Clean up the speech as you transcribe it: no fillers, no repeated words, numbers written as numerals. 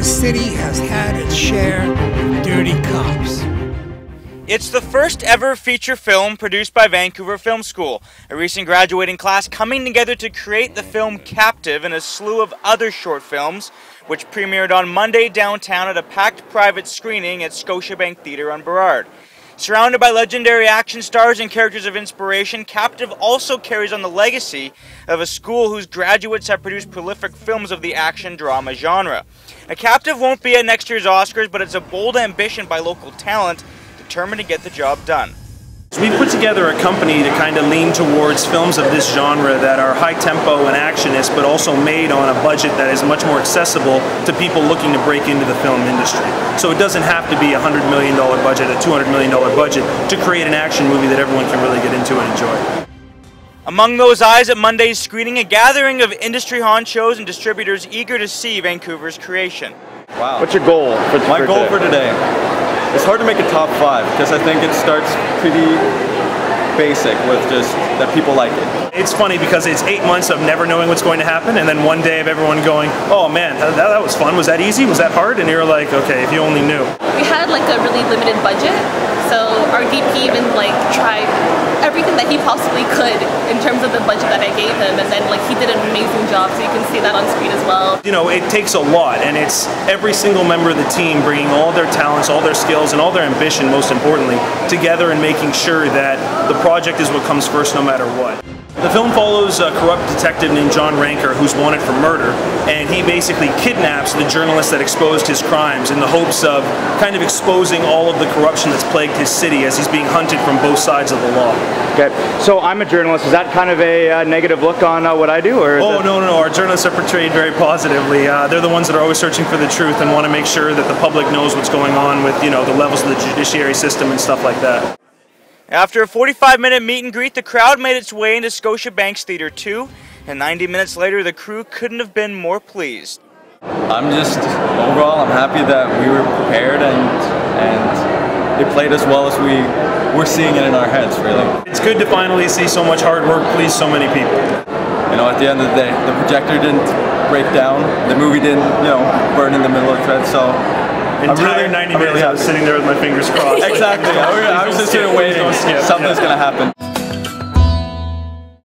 city has had its share of dirty cops. It's the first ever feature film produced by Vancouver Film School, a recent graduating class coming together to create the film Captive and a slew of other short films, which premiered on Monday downtown at a packed private screening at Scotiabank Theatre on Burrard. Surrounded by legendary action stars and characters of inspiration, Captive also carries on the legacy of a school whose graduates have produced prolific films of the action drama genre. Now, Captive won't be at next year's Oscars, but it's a bold ambition by local talent determined to get the job done. We put together a company to kind of lean towards films of this genre that are high tempo and actionist, but also made on a budget that is much more accessible to people looking to break into the film industry. So it doesn't have to be a $100 million budget, a $200 million budget to create an action movie that everyone can really get into and enjoy. Among those eyes at Monday's screening, a gathering of industry honchos and distributors eager to see Vancouver's creation. Wow. What's your goal for today? My goal for today? It's hard to make a top 5 because I think it starts pretty basic with just that people like it. It's funny because it's 8 months of never knowing what's going to happen, and then one day of everyone going, oh man, that was fun. Was that easy? Was that hard? And you're like, okay, if you only knew. We had like a really limited budget, so our DP even like tried everything that he possibly could in terms of the budget that I gave him, and then like he did an amazing job, so you can see that on screen as well. You know, it takes a lot, and it's every single member of the team bringing all their talents, all their skills, and all their ambition, most importantly, together and making sure that the project is what comes first no matter what. The film follows a corrupt detective named John Ranker who's wanted for murder, and he basically kidnaps the journalist that exposed his crimes in the hopes of kind of exposing all of the corruption that's plagued his city as he's being hunted from both sides of the law. Okay, so I'm a journalist. Is that kind of a negative look on what I do? Or oh, no. Our journalists are portrayed very positively. They're the ones that are always searching for the truth and want to make sure that the public knows what's going on with, you know, the levels of the judiciary system and stuff like that. After a 45-minute meet and greet, the crowd made its way into Scotiabank's Theatre 2, and 90 minutes later, the crew couldn't have been more pleased. Overall, I'm happy that we were prepared and it played as well as we were seeing it in our heads, really. It's good to finally see so much hard work please so many people. You know, at the end of the day, the projector didn't break down, the movie didn't, you know, burn in the middle of the thread, so entire 90 minutes I was sitting there with my fingers crossed. Exactly. I was just sitting waiting. Something's going to happen.